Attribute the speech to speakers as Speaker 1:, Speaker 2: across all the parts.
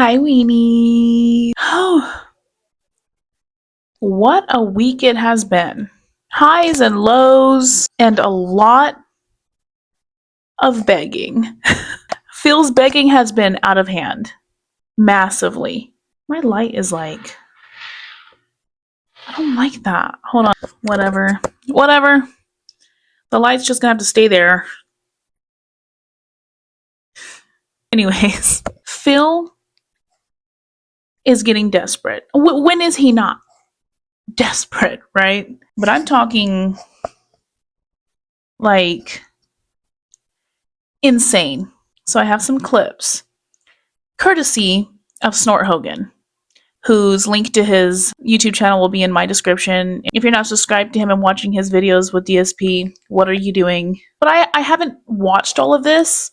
Speaker 1: Hi, Weenie. Oh, what a week it has been. Highs and lows, and a lot of begging. Phil's begging has been out of hand. Massively. My light is like, I don't like that. Hold on. Whatever. Whatever. The light's just gonna have to stay there. Anyways, Phil is getting desperate. When is he not desperate, right? But I'm talking like insane. So I have some clips, courtesy of Snort Hogan, whose link to his YouTube channel will be in my description. If you're not subscribed to him and watching his videos with DSP, what are you doing? But I haven't watched all of this,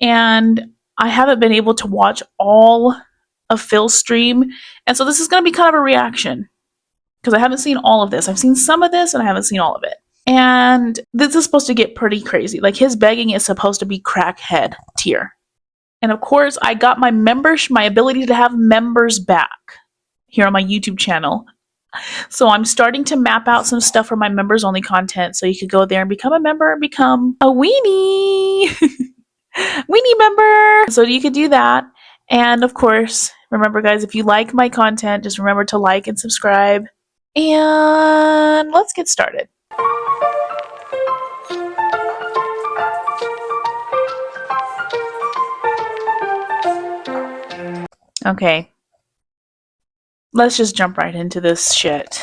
Speaker 1: and I haven't been able to watch all of Phil's stream. And so this is going to be kind of a reaction, because I haven't seen all of this. I've seen some of this, and I haven't seen all of it. And this is supposed to get pretty crazy. Like, his begging is supposed to be crackhead tier. And of course, I got my ability to have members back here on my YouTube channel. So I'm starting to map out some stuff for my members only content. So you could go there and become a member and become a weenie. Weenie member. So you could do that. And of course, remember guys, if you like my content, just remember to like and subscribe. And let's get started. Okay. Let's just jump right into this shit.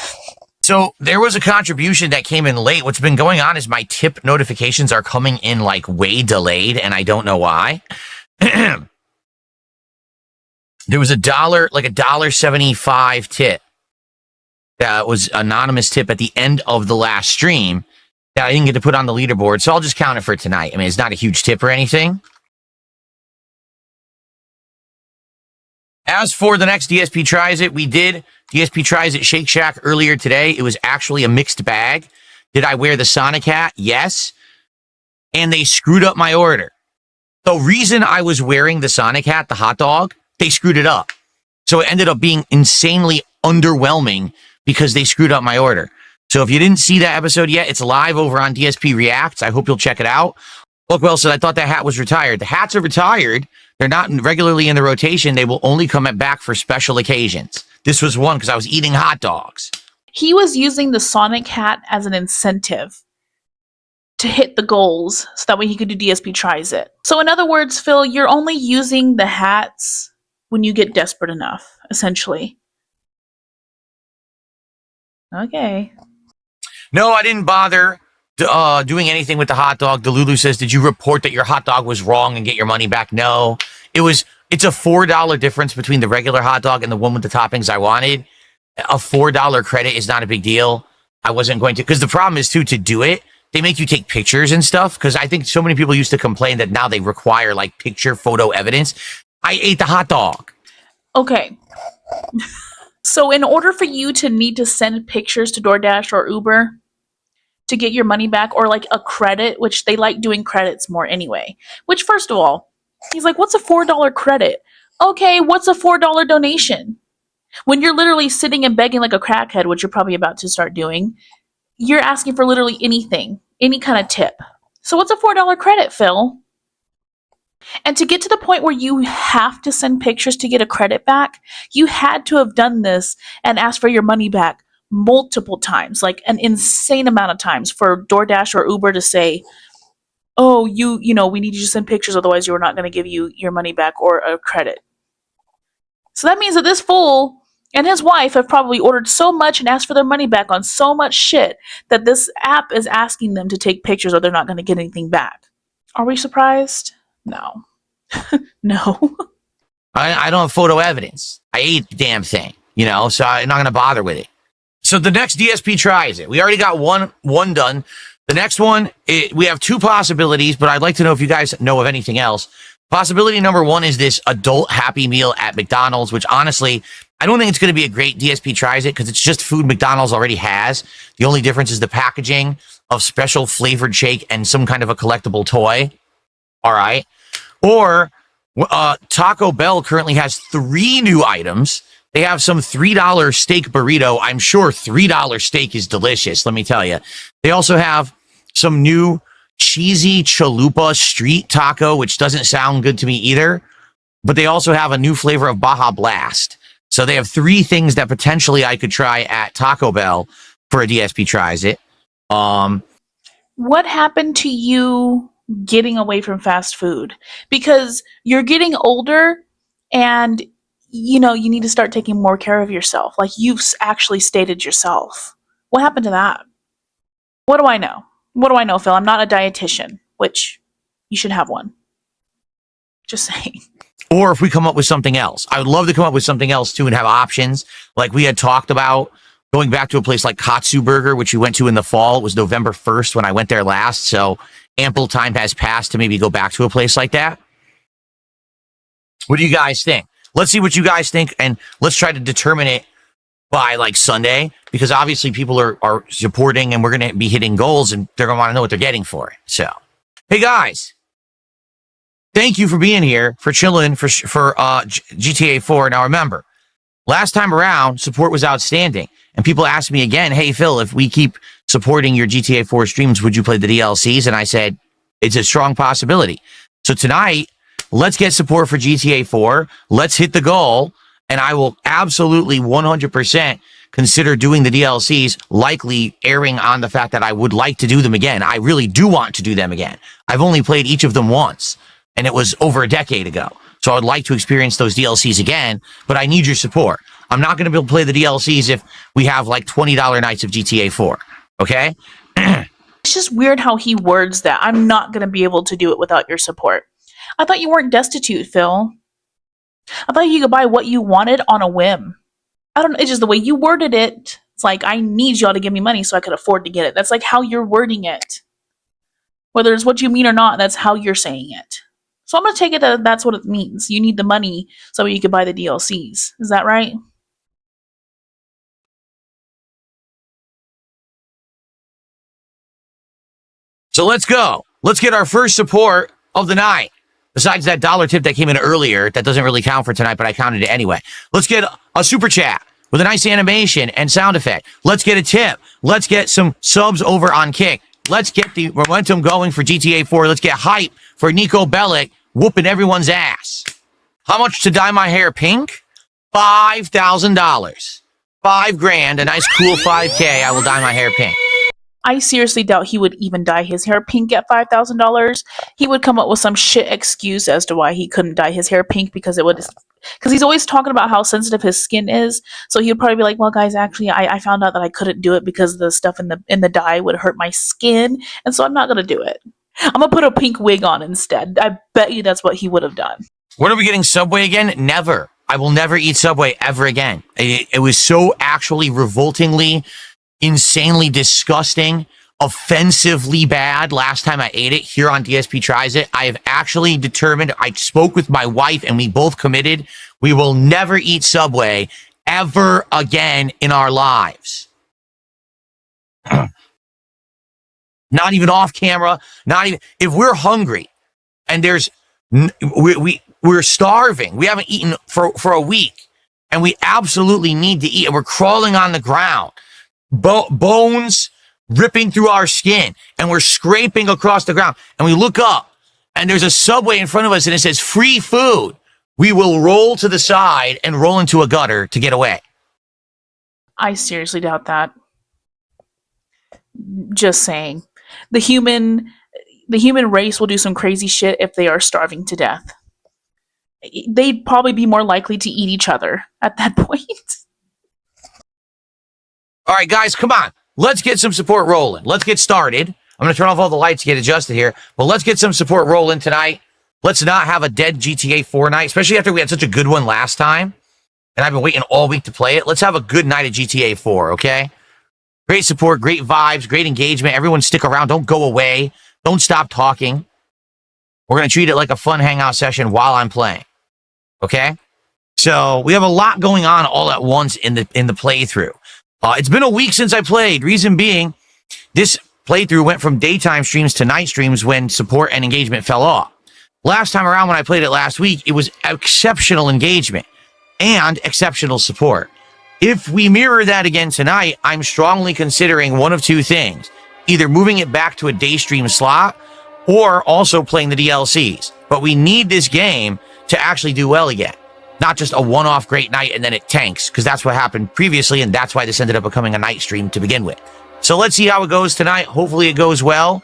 Speaker 2: So there was a contribution that came in late. What's been going on is my tip notifications are coming in like way delayed, and I don't know why. There was like $1.75 tip that was anonymous tip at the end of the last stream that I didn't get to put on the leaderboard, so I'll just count it for tonight. I mean, it's not a huge tip or anything. As for the next DSP Tries It, we did DSP Tries It Shake Shack earlier today. It was actually a mixed bag. Did I wear the Sonic hat? Yes. And they screwed up my order. The reason I was wearing the Sonic hat, the hot dog, they screwed it up. So it ended up being insanely underwhelming because they screwed up my order. So if you didn't see that episode yet, it's live over on DSP Reacts. I hope you'll check it out. Look, well said, I thought that hat was retired. The hats are retired. They're not regularly in the rotation. They will only come back for special occasions. This was one because I was eating hot dogs.
Speaker 1: He was using the Sonic hat as an incentive to hit the goals so that way he could do DSP Tries It. So in other words, Phil, you're only using the hats when you get desperate enough, essentially. Okay.
Speaker 2: No, I didn't bother doing anything with the hot dog. Delulu says, did you report that your hot dog was wrong and get your money back? No. It's a $4 difference between the regular hot dog and the one with the toppings I wanted. A $4 credit is not a big deal. I wasn't going to, because the problem is too, to do it, they make you take pictures and stuff, because I think so many people used to complain that now they require like picture photo evidence. I ate the hot dog.
Speaker 1: Okay. So in order for you to need to send pictures to DoorDash or Uber to get your money back, or like a credit, which they like doing credits more anyway, which first of all, he's like, what's a $4 credit? Okay, what's a $4 donation? When you're literally sitting and begging like a crackhead, which you're probably about to start doing, you're asking for literally anything, any kind of tip. So what's a $4 credit, Phil? And to get to the point where you have to send pictures to get a credit back, you had to have done this and asked for your money back multiple times, like an insane amount of times, for DoorDash or Uber to say, oh, you know, we need you to send pictures, otherwise you're not going to give you your money back or a credit. So that means that this fool and his wife have probably ordered so much and asked for their money back on so much shit that this app is asking them to take pictures or they're not going to get anything back. Are we surprised? No. No.
Speaker 2: I don't have photo evidence. I ate the damn thing, so I'm not going to bother with it. So the next DSP Tries It. We already got one done. The next one, we have two possibilities, but I'd like to know if you guys know of anything else. Possibility number one is this adult Happy Meal at McDonald's, which honestly, I don't think it's going to be a great DSP Tries It because it's just food McDonald's already has. The only difference is the packaging of special flavored shake and some kind of a collectible toy. All right. Or Taco Bell currently has 3 new items. They have some $3 steak burrito. I'm sure $3 steak is delicious, let me tell you. They also have some new cheesy chalupa street taco, which doesn't sound good to me either. But they also have a new flavor of Baja Blast. So they have 3 things that potentially I could try at Taco Bell for a DSP tries it.
Speaker 1: What happened to you getting away from fast food? Because you're getting older and you need to start taking more care of yourself. Like you've actually stated yourself. What happened to that? What do I know? What do I know, Phil? I'm not a dietitian, which you should have one. Just saying.
Speaker 2: Or if we come up with something else. I would love to come up with something else too and have options. Like we had talked about going back to a place like Katsu Burger, which we went to in the fall. It was November 1st when I went there last. So ample time has passed to maybe go back to a place like that. What do you guys think? Let's see what you guys think, and let's try to determine it by like Sunday, because obviously people are supporting and we're going to be hitting goals and they're going to want to know what they're getting for it. So, hey guys, thank you for being here, for chilling for GTA 4. Now remember, last time around, support was outstanding. And people asked me again, hey, Phil, if we keep supporting your GTA 4 streams, would you play the DLCs? And I said, it's a strong possibility. So tonight, let's get support for GTA 4. Let's hit the goal. And I will absolutely 100% consider doing the DLCs, likely erring on the fact that I would like to do them again. I really do want to do them again. I've only played each of them once, and it was over a decade ago. So I would like to experience those DLCs again, but I need your support. I'm not going to be able to play the DLCs if we have like $20 nights of GTA 4. Okay?
Speaker 1: It's just weird how he words that. I'm not going to be able to do it without your support. I thought you weren't destitute, Phil. I thought you could buy what you wanted on a whim. I don't know. It's just the way you worded it. It's like, I need y'all to give me money so I could afford to get it. That's like how you're wording it. Whether it's what you mean or not, that's how you're saying it. So I'm going to take it that that's what it means. You need the money so you can buy the DLCs. Is that right?
Speaker 2: So let's go. Let's get our first support of the night. Besides that dollar tip that came in earlier, that doesn't really count for tonight, but I counted it anyway. Let's get a super chat with a nice animation and sound effect. Let's get a tip. Let's get some subs over on Kick. Let's get the momentum going for GTA 4. Let's get hype for Nico Bellic whooping everyone's ass. How much to dye my hair pink? $5,000. $5,000, a nice cool 5K. I will dye my hair pink.
Speaker 1: I seriously doubt he would even dye his hair pink at $5,000. He would come up with some shit excuse as to why he couldn't dye his hair pink because he's always talking about how sensitive his skin is. So he would probably be like, well, guys, actually, I found out that I couldn't do it because the stuff in the dye would hurt my skin. And so I'm not going to do it. I'm going to put a pink wig on instead. I bet you that's what he would have done.
Speaker 2: When are we getting Subway again? Never. I will never eat Subway ever again. It was so actually revoltingly, insanely disgusting, offensively bad last time I ate it here on DSP Tries It. I have actually determined, I spoke with my wife and we both committed, we will never eat Subway ever again in our lives. Not even off camera, not even, if we're hungry and we're starving, we haven't eaten for a week and we absolutely need to eat and we're crawling on the ground, bones ripping through our skin, and we're scraping across the ground, and we look up, and there's a Subway in front of us, and it says free food. We will roll to the side and roll into a gutter to get away.
Speaker 1: I seriously doubt that. Just saying. The human race will do some crazy shit if they are starving to death. They'd probably be more likely to eat each other at that point.
Speaker 2: All right, guys, come on. Let's get some support rolling. Let's get started. I'm going to turn off all the lights to get adjusted here, but let's get some support rolling tonight. Let's not have a dead GTA 4 night, especially after we had such a good one last time, and I've been waiting all week to play it. Let's have a good night of GTA 4, okay? Great support, great vibes, great engagement. Everyone stick around. Don't go away. Don't stop talking. We're going to treat it like a fun hangout session while I'm playing, okay? So we have a lot going on all at once in the playthrough. It's been a week since I played. Reason being, this playthrough went from daytime streams to night streams when support and engagement fell off. Last time around when I played it last week, it was exceptional engagement and exceptional support. If we mirror that again tonight, I'm strongly considering one of two things. Either moving it back to a day stream slot or also playing the DLCs. But we need this game to actually do well again. Not just a one-off great night and then it tanks, because that's what happened previously, and that's why this ended up becoming a night stream to begin with. So let's see how it goes tonight. Hopefully it goes well.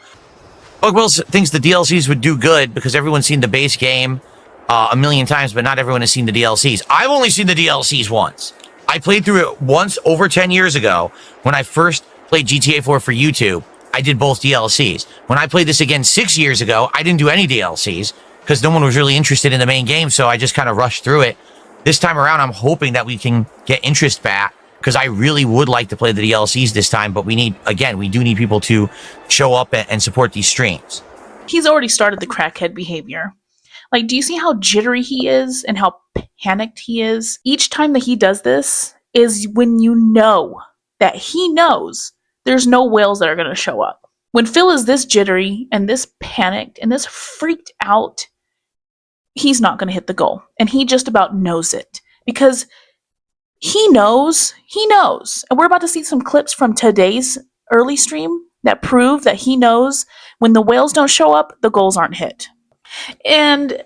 Speaker 2: Will thinks the DLCs would do good because everyone's seen the base game a million times, but not everyone has seen the DLCs. I've only seen the DLCs once. I played through it once over 10 years ago when I first played GTA 4 for YouTube. I did both DLCs. When I played this again 6 years ago, I didn't do any DLCs because no one was really interested in the main game, so I just kind of rushed through it. This time around, I'm hoping that we can get interest back because I really would like to play the DLCs this time, but we do need people to show up and support these streams.
Speaker 1: He's already started the crackhead behavior. Like, do you see how jittery he is and how panicked he is? Each time that he does this is when you know that he knows there's no whales that are going to show up. When Phil is this jittery and this panicked and this freaked out, he's not going to hit the goal. And he just about knows it because he knows. And we're about to see some clips from today's early stream that prove that he knows when the whales don't show up, the goals aren't hit. And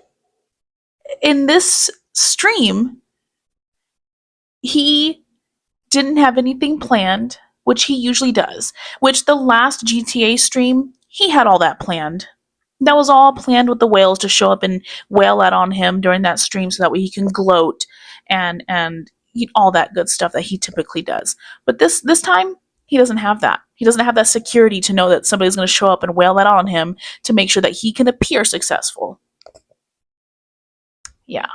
Speaker 1: in this stream, he didn't have anything planned, which he usually does. Which the last GTA stream, he had all that planned. That was all planned with the whales to show up and wail out on him during that stream so that way he can gloat and eat all that good stuff that he typically does. But this time, he doesn't have that. He doesn't have that security to know that somebody's going to show up and wail that on him to make sure that he can appear successful. Yeah.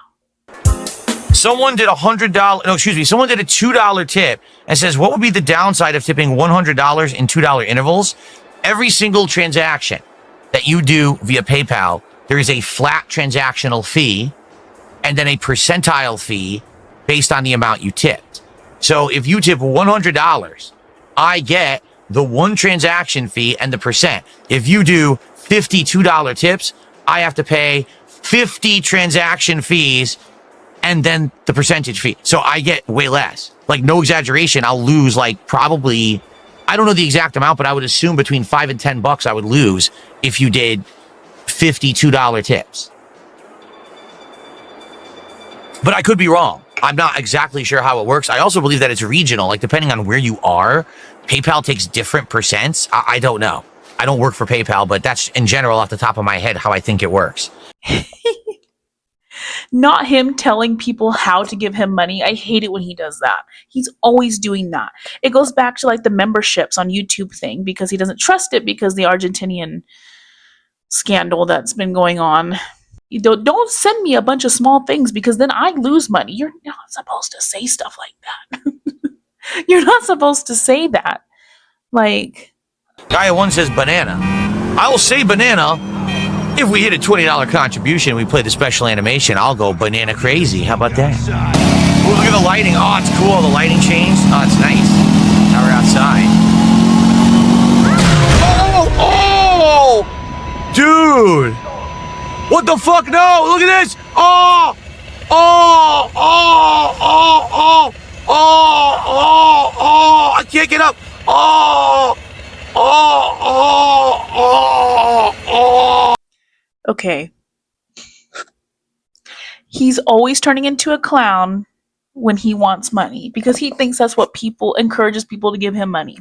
Speaker 2: Someone did someone did a $2 tip and says, what would be the downside of tipping $100 in $2 intervals? Every single transaction that you do via PayPal, there is a flat transactional fee and then a percentile fee based on the amount you tipped. So if you tip $100, I get the one transaction fee and the percent. If you do $52 tips, I have to pay 50 transaction fees and then the percentage fee. So I get way less. Like, no exaggeration, I'll lose like probably, I don't know the exact amount, but I would assume between $5 and $10 I would lose if you did $52 tips. But I could be wrong. I'm not exactly sure how it works. I also believe that it's regional. Like, depending on where you are, PayPal takes different percents. I don't know. I don't work for PayPal, but that's in general off the top of my head how I think it works.
Speaker 1: Not him telling people how to give him money. I hate it when he does that. He's always doing that. It goes back to like the memberships on YouTube thing because he doesn't trust it because the Argentinian scandal that's been going on. You don't send me a bunch of small things because then I lose money. You're not supposed to say stuff like that. You're not supposed to say that. Like,
Speaker 2: Guy one says banana. I will say banana. If we hit a $20 contribution, we play the special animation, I'll go banana crazy. How about that? Oh, look at the lighting. Oh, it's cool. The lighting changed. Oh, it's nice. Now we're outside. Oh! Dude! What the fuck? No! Look at this! Oh! Oh! Oh! Oh! Oh! Oh! Oh! Oh! I can't get up! Oh! Oh! Oh! Oh! Oh!
Speaker 1: okay. He's always turning into a clown when he wants money because he thinks that's what encourages people to give him money.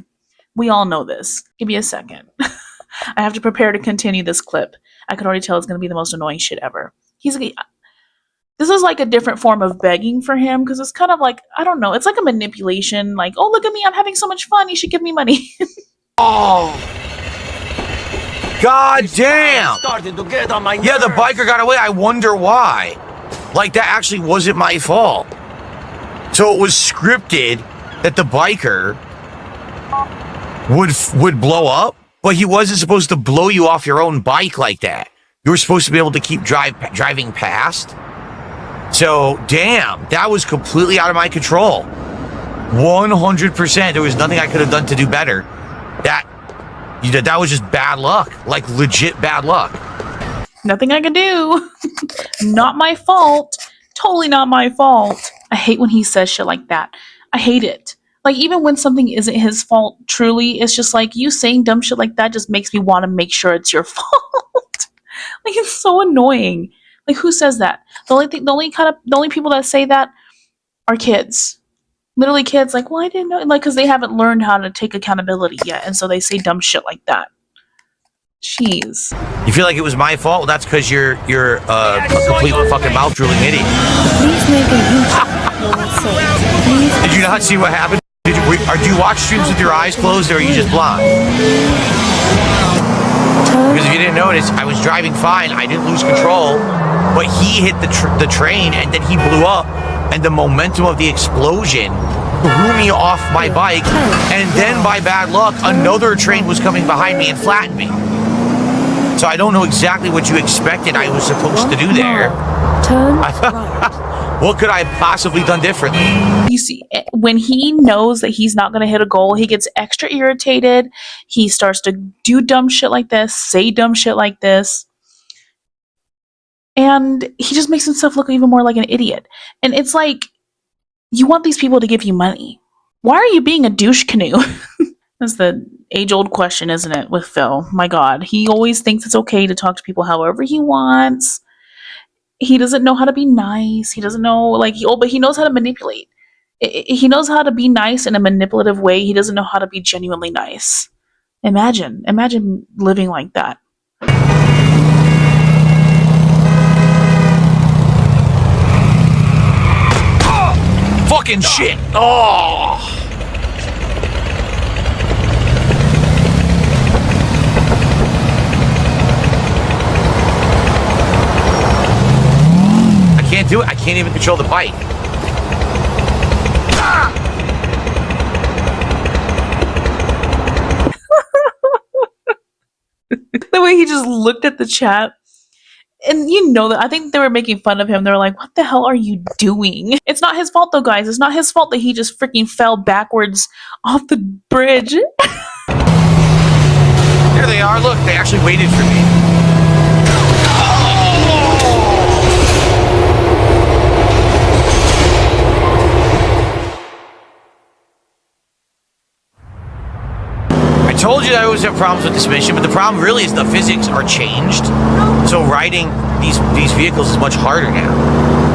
Speaker 1: We all know this. Give me a second. I have to prepare to continue this clip. I can already tell it's going to be the most annoying shit ever. This is like a different form of begging for him because it's kind of like, I don't know, it's like a manipulation. Like, oh, look at me, I'm having so much fun. You should give me money.
Speaker 2: Oh. God damn. Yeah, the biker got away. I wonder why. Like, that actually wasn't my fault. So it was scripted that the biker would blow up, but he wasn't supposed to blow you off your own bike like that. You were supposed to be able to keep driving past. So, damn, that was completely out of my control. 100%. There was nothing I could have done to do better. That was just bad luck. Like, legit bad luck.
Speaker 1: Nothing I can do. Not my fault. Totally not my fault. I hate when he says shit like that. I hate it. Like, even when something isn't his fault, truly, it's just like, you saying dumb shit like that just makes me want to make sure it's your fault. Like, it's so annoying. Like, who says that? The only people that say that are kids. Literally kids, like, well, I didn't know. Like, because they haven't learned how to take accountability yet. And so they say dumb shit like that. Jeez.
Speaker 2: You feel like it was my fault? Well, that's because you're a complete fucking mouth drooling idiot.
Speaker 3: Please make a
Speaker 2: Did you not see what happened? Do you watch streams with your eyes closed, or are you just blind? Because if you didn't notice, I was driving fine. I didn't lose control, but he hit the train, and then he blew up, and the momentum of the explosion threw me off my bike, and then by bad luck, another train was coming behind me and flattened me. So I don't know exactly what you expected I was supposed to do there.
Speaker 3: Turn right.
Speaker 2: What could I have possibly done differently?
Speaker 1: You see, when he knows that he's not going to hit a goal, he gets extra irritated. He starts to do dumb shit like this, say dumb shit like this. And he just makes himself look even more like an idiot. And it's like, you want these people to give you money. Why are you being a douche canoe? That's the age-old question, isn't it, with Phil? My God. He always thinks it's okay to talk to people however he wants. He doesn't know how to be nice. He doesn't know, like, but he knows how to manipulate. He knows how to be nice in a manipulative way. He doesn't know how to be genuinely nice. Imagine living like that.
Speaker 2: Fucking shit! Oh! I can't do it. I can't even control the bike.
Speaker 1: The way he just looked at the chat. And you know that I think they were making fun of him. They were like, what the hell are you doing? It's not his fault though, guys. It's not his fault that he just freaking fell backwards off the bridge.
Speaker 2: Here they are. Look, they actually waited for me. I told you that I always have problems with this mission, but the problem really is the physics are changed. So riding these vehicles is much harder now.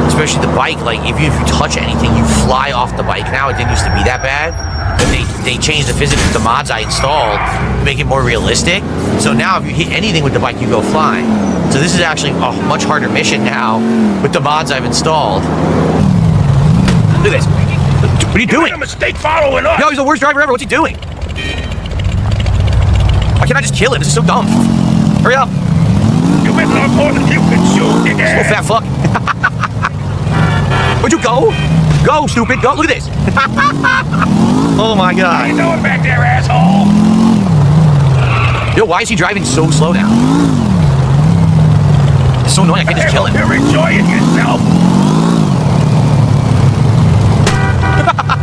Speaker 2: Especially the bike. Like, if you touch anything, you fly off the bike now. It didn't used to be that bad. But they changed the physics with the mods I installed to make it more realistic. So now if you hit anything with the bike, you go flying. So this is actually a much harder mission now with the mods I've installed. Look at this. What are you doing?
Speaker 4: You made a mistake following us.
Speaker 2: No, he's the worst driver ever. What's he doing? Why can't I just kill him? This is so dumb. Hurry up.
Speaker 4: You went off more than you can chew, dickhead.
Speaker 2: Oh, fat fuck. Where'd you go? Go, stupid. Go. Look at this. Oh, my
Speaker 4: How you
Speaker 2: God.
Speaker 4: doing back there, asshole?
Speaker 2: Yo, why is he driving so slow now? It's so annoying. I can't just kill him.
Speaker 4: You're enjoying yourself.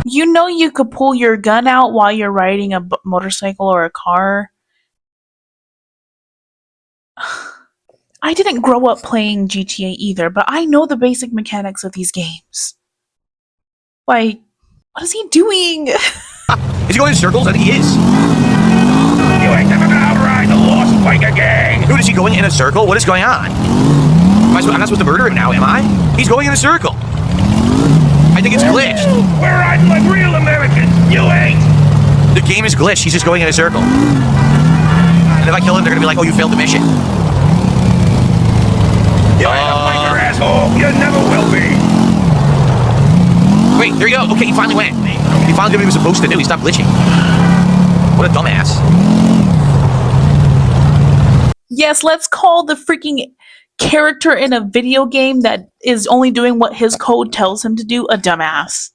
Speaker 1: You know you could pull your gun out while you're riding a motorcycle or a car. I didn't grow up playing GTA either, but I know the basic mechanics of these games. Like, what is he doing?
Speaker 2: Is he going in circles? I think he is.
Speaker 4: You ain't never gonna outride the lost biker gang.
Speaker 2: Dude, is he going in a circle? What is going on? I'm not supposed to murder him now, am I? He's going in a circle. I think it's glitched.
Speaker 4: We're riding like real Americans. You ain't.
Speaker 2: The game is glitched. He's just going in a circle. And if I kill him, they're gonna be like, oh, you failed the mission.
Speaker 4: You ain't a biker, asshole. You never will be.
Speaker 2: Wait, there you go. Okay, he finally went. He finally did what he was supposed to do. He stopped glitching. What a dumbass.
Speaker 1: Yes, let's call the freaking character in a video game that is only doing what his code tells him to do a dumbass.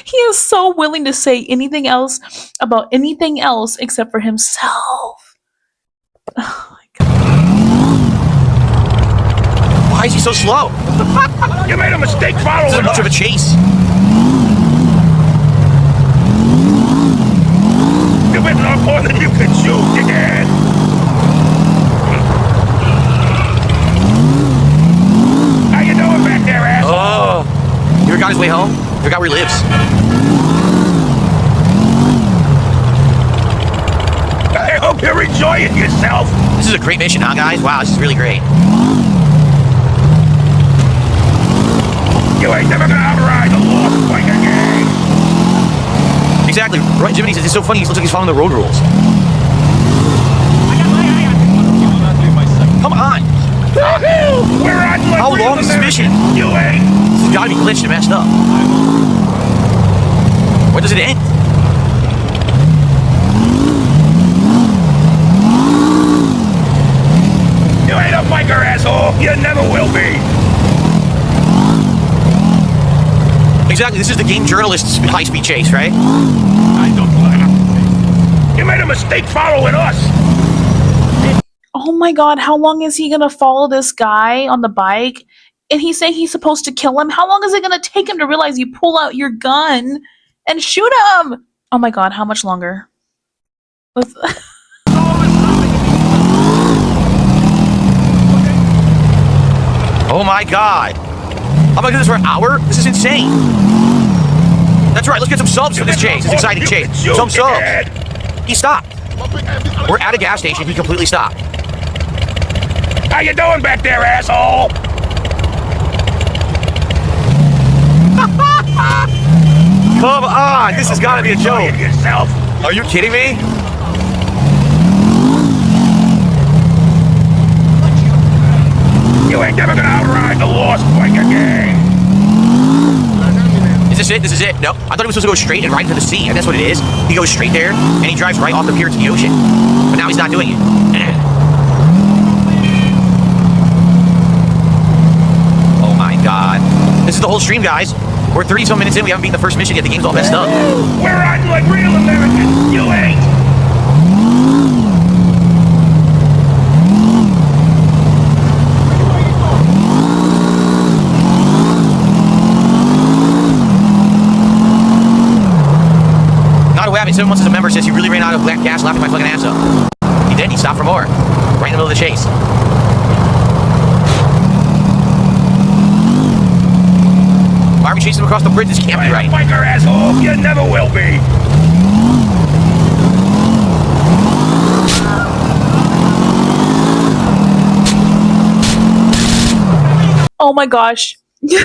Speaker 1: He is so willing to say anything else about anything else except for himself. Oh my God.
Speaker 2: Why is he so slow?
Speaker 4: You made a mistake
Speaker 2: This
Speaker 4: following
Speaker 2: is much of a
Speaker 4: us.
Speaker 2: chase.
Speaker 4: You bitten off more than you can chew, dickhead.
Speaker 2: forgot his way home. Forgot where he lives.
Speaker 4: I hope you're enjoying yourself.
Speaker 2: This is a great mission, huh, guys? Wow, this is really great.
Speaker 4: You ain't never gonna outride the lost like again.
Speaker 2: Exactly. Right, Jiminy says it's so funny. He looks like he's following the road rules. Come on.
Speaker 4: We're on like
Speaker 2: How
Speaker 4: real
Speaker 2: long is this mission?
Speaker 4: You ain't.
Speaker 2: This has got to be glitched and messed up. Where does it end?
Speaker 4: You ain't a biker, asshole. You never will be.
Speaker 2: Exactly. This is the game journalist's high-speed chase, right?
Speaker 4: I don't blame him. You made a mistake following us.
Speaker 1: Oh my god, how long is he gonna follow this guy on the bike? And he's saying he's supposed to kill him? How long is it gonna take him to realize you pull out your gun and shoot him? Oh my god, how much longer?
Speaker 2: Oh my god. I'm gonna do this for an hour? This is insane. That's right, let's get some subs for this chase, this exciting chase. Some subs. He stopped. We're at a gas station, he completely stopped.
Speaker 4: How you doing back there, asshole?
Speaker 2: Come on, this has gotta be a joke.
Speaker 4: Yourself.
Speaker 2: Are you kidding me?
Speaker 4: You ain't never gonna outride the lost like again.
Speaker 2: Is this it? This is it? No. I thought he was supposed to go straight and right into the sea, and that's what it is. He goes straight there, and he drives right off the pier to the ocean. But now he's not doing it. Oh my god. This is the whole stream, guys. We're 30-some minutes in, we haven't beaten the first mission yet, the game's all messed up.
Speaker 4: We're riding like real Americans. You ain't.
Speaker 2: Not a wabbit, 7 months as a member says he really ran out of black gas laughing my fucking ass up. He did, he stopped for more. Right in the middle of the chase. Why are we chasing him across the bridge? This can't be right.
Speaker 4: Biker asshole, you never will be.
Speaker 1: Oh my gosh. Now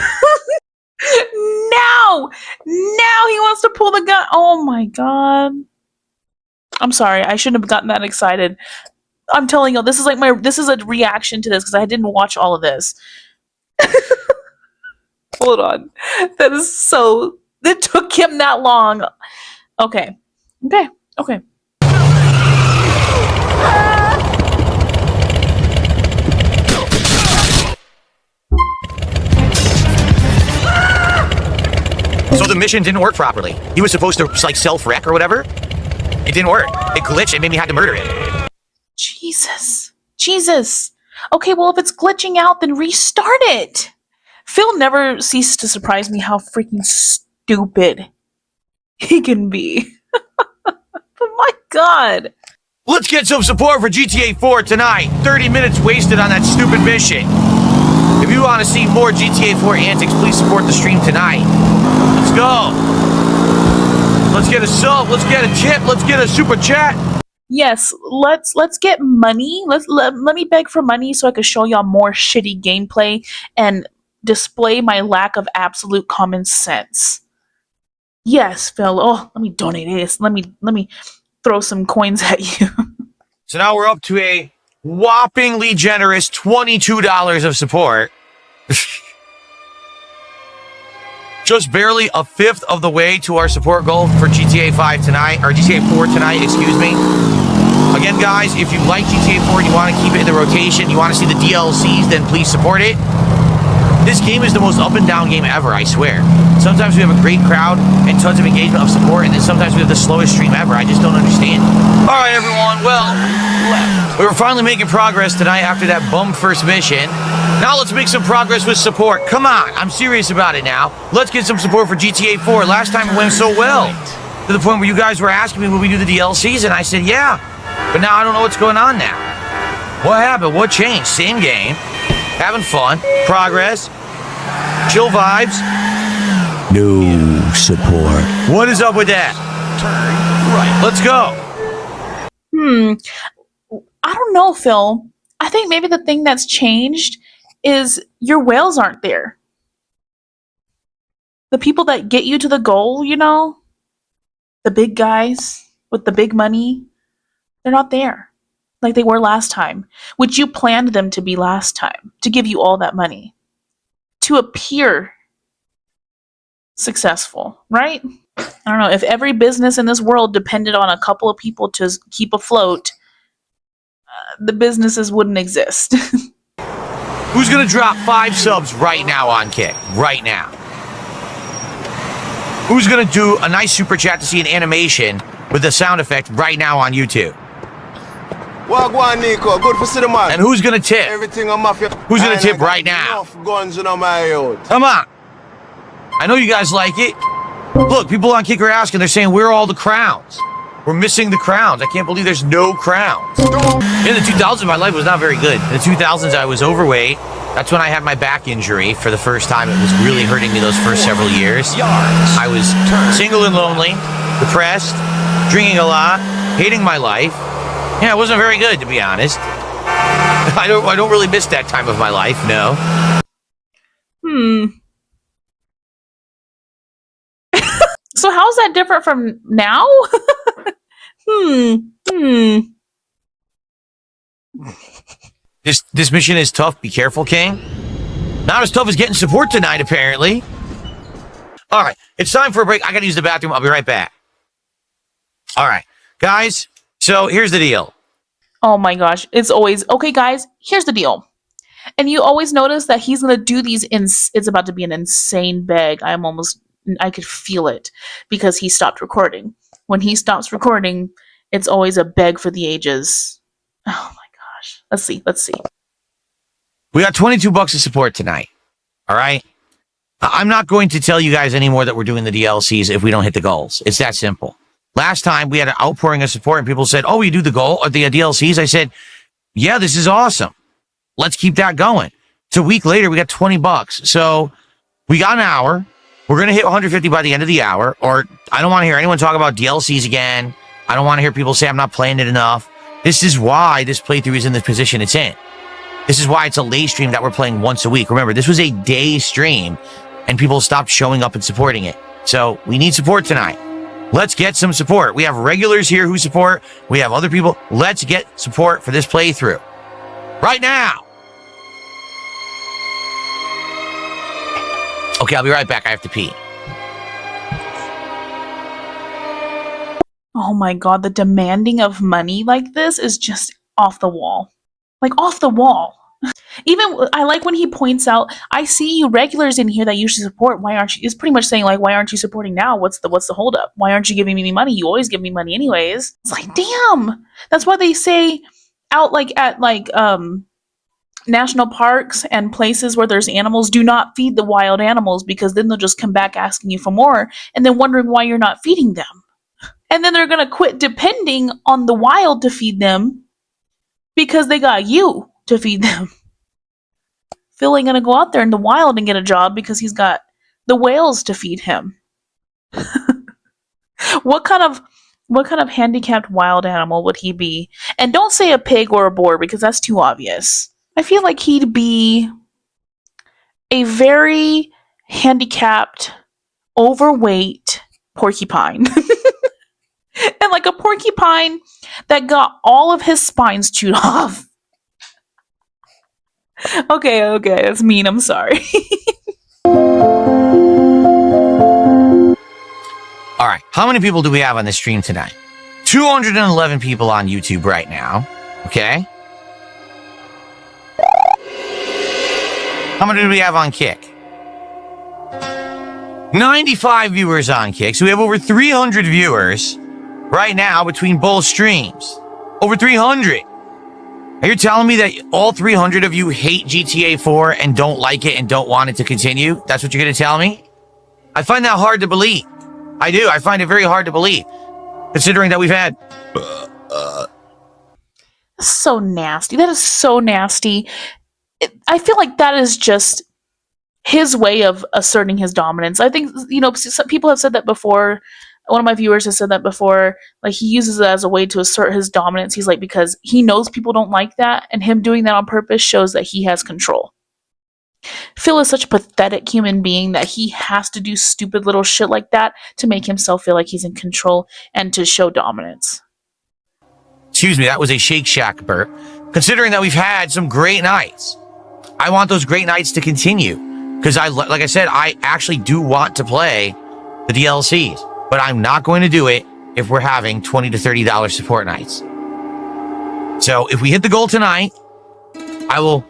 Speaker 1: he wants to pull the gun. Oh my god. I'm sorry, I shouldn't have gotten that excited. I'm telling you, this is like this is a reaction to this because I didn't watch all of this. Hold on. That is so... It took him that long. Okay.
Speaker 2: So the mission didn't work properly. He was supposed to, like, self-wreck or whatever. It didn't work. It glitched and made me have to murder it.
Speaker 1: Jesus. Okay, well, if it's glitching out, then restart it. Phil never ceases to surprise me how freaking stupid he can be. Oh my god.
Speaker 2: Let's get some support for GTA 4 tonight. 30 minutes wasted on that stupid mission. If you want to see more GTA 4 antics, please support the stream tonight. Let's go. Let's get a sub. Let's get a tip. Let's get a super chat.
Speaker 1: Yes, let's get money. Let me beg for money so I can show y'all more shitty gameplay and display my lack of absolute common sense. Yes, Phil. Oh, let me donate this. Let me throw some coins at you.
Speaker 2: So now we're up to a whoppingly generous $22 of support. Just barely a fifth of the way to our support goal for GTA 5 tonight, or GTA 4 tonight, excuse me. Again, guys, if you like GTA 4 and you want to keep it in the rotation, you want to see the DLCs, then please support it. This game is the most up and down game ever, I swear. Sometimes we have a great crowd and tons of engagement of support, and then sometimes we have the slowest stream ever. I just don't understand. All right, everyone. Well, we were finally making progress tonight after that bum first mission. Now let's make some progress with support. Come on. I'm serious about it now. Let's get some support for GTA 4. Last time it went so well, to the point where you guys were asking me, will we do the DLCs? And I said, yeah. But now I don't know what's going on now. What happened? What changed? Same game. Having fun. Progress. Chill vibes. No support. What is up with that?
Speaker 4: Turn right.
Speaker 2: Let's go.
Speaker 1: I don't know, Phil. I think maybe the thing that's changed is your whales aren't there. The people that get you to the goal, you know, the big guys with the big money, they're not there like they were last time, which you planned them to be last time, to give you all that money, to appear successful, right? I don't know. If every business in this world depended on a couple of people to keep afloat, the businesses wouldn't exist.
Speaker 2: Who's going to drop 5 subs right now on Kick? Right now. Who's going to do a nice super chat to see an animation with a sound effect right now on YouTube?
Speaker 5: Wagwan Nico, good for see the man.
Speaker 2: And who's going to tip?
Speaker 5: Everything on mafia.
Speaker 2: Who's going to tip right now?
Speaker 5: Enough guns in my out.
Speaker 2: Come on. I know you guys like it. Look, people on Kick are asking. They're saying, where are all the crowns? We're missing the crowns. I can't believe there's no crowns. In the 2000s, my life was not very good. In the 2000s, I was overweight. That's when I had my back injury for the first time. It was really hurting me those first several years. I was single and lonely, depressed, drinking a lot, hating my life. Yeah, it wasn't very good, to be honest. I don't really miss that time of my life, no.
Speaker 1: So how's that different from now?
Speaker 2: This mission is tough. Be careful, King. Not as tough as getting support tonight, apparently. All right, it's time for a break. I gotta use the bathroom. I'll be right back. All right, guys. So here's the deal.
Speaker 1: Oh my gosh. It's always, okay, guys, here's the deal. And you always notice that he's going to do these, it's about to be an insane beg. I could feel it because he stopped recording. When he stops recording, it's always a beg for the ages. Oh my gosh. Let's see.
Speaker 2: We got 22 bucks of support tonight. All right. I'm not going to tell you guys anymore that we're doing the DLCs if we don't hit the goals. It's that simple. Last time we had an outpouring of support and people said, oh, you do the goal or the DLCs? I said, yeah, this is awesome. Let's keep that going. It's a week later, we got 20 bucks. So we got an hour. We're going to hit 150 by the end of the hour. Or I don't want to hear anyone talk about DLCs again. I don't want to hear people say I'm not playing it enough. This is why this playthrough is in the position it's in. This is why it's a late stream that we're playing once a week. Remember, this was a day stream and people stopped showing up and supporting it. So we need support tonight. Let's get some support. We have regulars here who support. We have other people. Let's get support for this playthrough. Right now. Okay, I'll be right back. I have to pee.
Speaker 1: Oh my god, the demanding of money like this is just off the wall. Like, off the wall. Even, I like when he points out, I see you regulars in here that you should support. Why aren't you? It's pretty much saying, like, why aren't you supporting now? What's the holdup? Why aren't you giving me money? You always give me money anyways. It's like, damn. That's why they say out, like, at, like, national parks and places where there's animals, do not feed the wild animals, because then they'll just come back asking you for more and then wondering why you're not feeding them. And then they're going to quit depending on the wild to feed them because they got you to feed them. Phil ain't gonna go out there in the wild and get a job because he's got the whales to feed him. What kind of handicapped wild animal would he be? And don't say a pig or a boar because that's too obvious. I feel like he'd be a very handicapped, overweight porcupine. And like a porcupine that got all of his spines chewed off. Okay, that's mean. I'm sorry.
Speaker 2: All right. How many people do we have on this stream tonight? 211 people on YouTube right now. Okay. How many do we have on Kick? 95 viewers on Kick. So we have over 300 viewers right now between both streams. Over 300. Are you telling me that all 300 of you hate GTA 4 and don't like it and don't want it to continue? That's what you're going to tell me? I find that hard to believe. I do. I find it very hard to believe, considering that we've had...
Speaker 1: So nasty. That is so nasty. I feel like that is just his way of asserting his dominance. I think, some people have said that before. One of my viewers has said that before. Like, he uses it as a way to assert his dominance. He's like, because he knows people don't like that, and him doing that on purpose shows that he has control. Phil is such a pathetic human being that he has to do stupid little shit like that to make himself feel like he's in control and to show dominance.
Speaker 2: Excuse me, that was a Shake Shack burp. Considering that we've had some great nights, I want those great nights to continue. Because like I said, I actually do want to play the DLCs, but I'm not going to do it if we're having $20 to $30 support nights. So if we hit the goal tonight, I will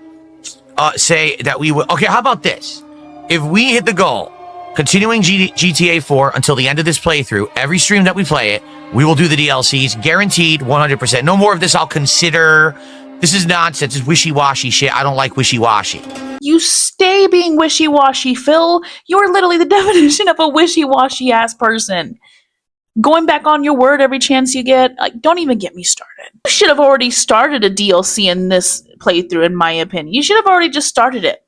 Speaker 2: say that we will. Okay, how about this? If we hit the goal, continuing GTA 4 until the end of this playthrough, every stream that we play it, we will do the DLCs, guaranteed 100%. No more of this I'll consider. This is nonsense. It's wishy-washy shit. I don't like wishy-washy.
Speaker 1: You stay being wishy-washy, Phil. You're literally the definition of a wishy-washy ass person. Going back on your word every chance you get. Like, don't even get me started. You should have already started a DLC in this playthrough, in my opinion. You should have already just started it.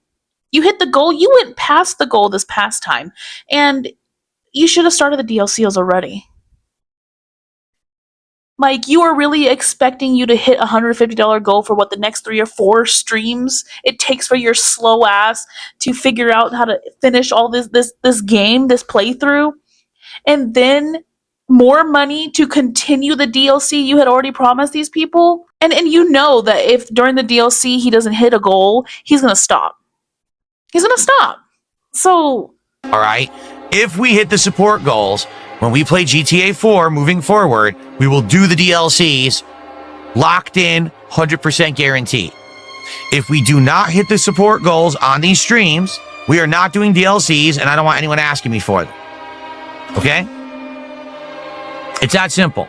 Speaker 1: You hit the goal. You went past the goal this past time. And you should have started the DLCs already. Like, you are really expecting you to hit a $150 goal for what, the next 3 or 4 streams it takes for your slow ass to figure out how to finish all this game, this playthrough, and then more money to continue the DLC you had already promised these people? And you know that if during the DLC he doesn't hit a goal, he's gonna stop. He's gonna stop. So,
Speaker 2: all right, if we hit the support goals, when we play GTA 4 moving forward, we will do the DLCs, locked in, 100% guaranteed. If we do not hit the support goals on these streams, we are not doing DLCs, and I don't want anyone asking me for them. Okay? It's that simple.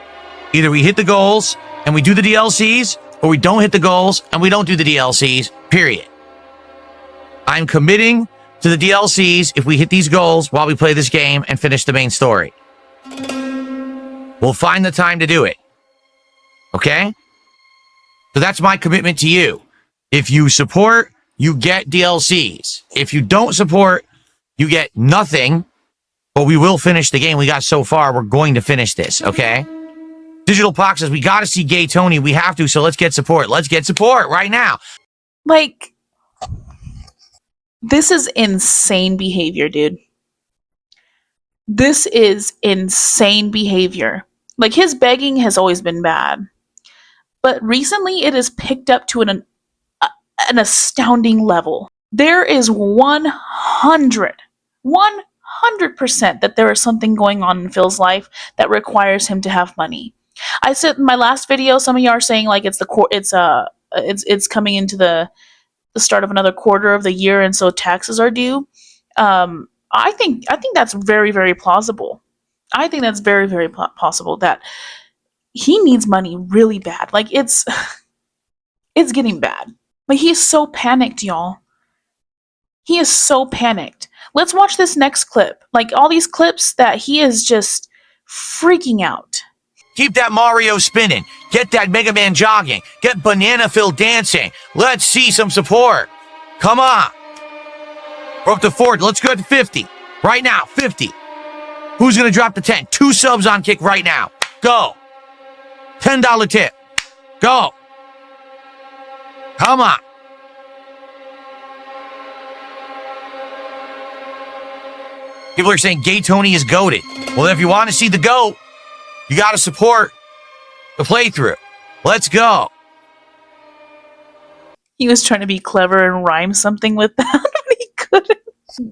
Speaker 2: Either we hit the goals and we do the DLCs, or we don't hit the goals and we don't do the DLCs, period. I'm committing to the DLCs if we hit these goals while we play this game and finish the main story. We'll find the time to do it. Okay? So that's my commitment to you. If you support, you get DLCs. If you don't support, you get nothing. But we will finish the game we got so far. We're going to finish this, okay? Digital Pox says, we got to see Gay Tony. We have to, so let's get support. Let's get support right now.
Speaker 1: like, this is insane behavior, dude. This is insane behavior. Like, his begging has always been bad. But recently it has picked up to an astounding level. There is 100% that there is something going on in Phil's life that requires him to have money. I said in my last video, some of you are saying like it's coming into the start of another quarter of the year, and so taxes are due. I think that's very, very plausible. I think that's very, very possible that he needs money really bad. Like, it's getting bad. Like, he's so panicked, y'all. He is so panicked. Let's watch this next clip. Like, all these clips that he is just freaking out.
Speaker 2: Keep that Mario spinning. Get that Mega Man jogging. Get Banana Phil dancing. Let's see some support. Come on. We're up to 40. Let's go to 50. Right now, 50. Who's going to drop the 10? 2 subs on Kick right now. Go. $10 tip. Go. Come on. People are saying Gay Tony is goated. Well, if you want to see the GOAT, you got to support the playthrough. Let's go.
Speaker 1: He was trying to be clever and rhyme something with that, but he couldn't.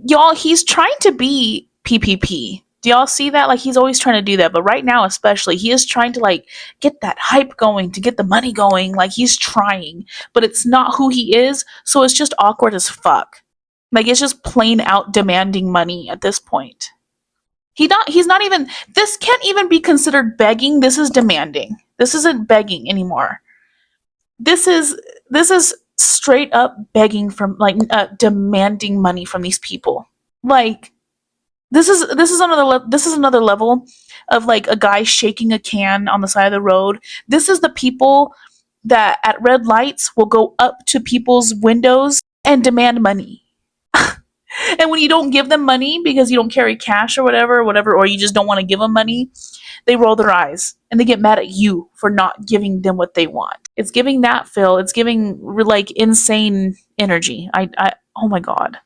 Speaker 1: Y'all, he's trying to be PPP. Do y'all see that? Like, he's always trying to do that, but right now especially, he is trying to, like, get that hype going, to get the money going. Like, he's trying, but it's not who he is, so it's just awkward as fuck. Like, it's just plain out demanding money at this point. He's not even, this can't even be considered begging. This is demanding. This isn't begging anymore. This is straight up begging from, like, demanding money from these people. Like, this is another level of, like, a guy shaking a can on the side of the road. This is the people that at red lights will go up to people's windows and demand money. And when you don't give them money because you don't carry cash or whatever, or you just don't want to give them money, they roll their eyes and they get mad at you for not giving them what they want. It's giving that, Phil. It's giving like insane energy. Oh my God.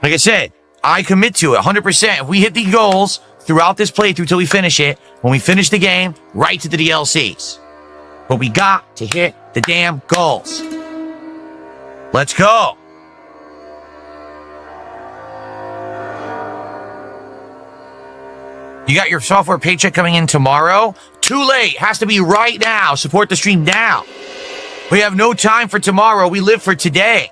Speaker 2: Like I said, I commit to it 100%. If we hit the goals throughout this playthrough till we finish it, when we finish the game, right to the DLCs. But we got to hit the damn goals. Let's go. You got your software paycheck coming in tomorrow? Too late. Has to be right now. Support the stream now. We have no time for tomorrow. We live for today.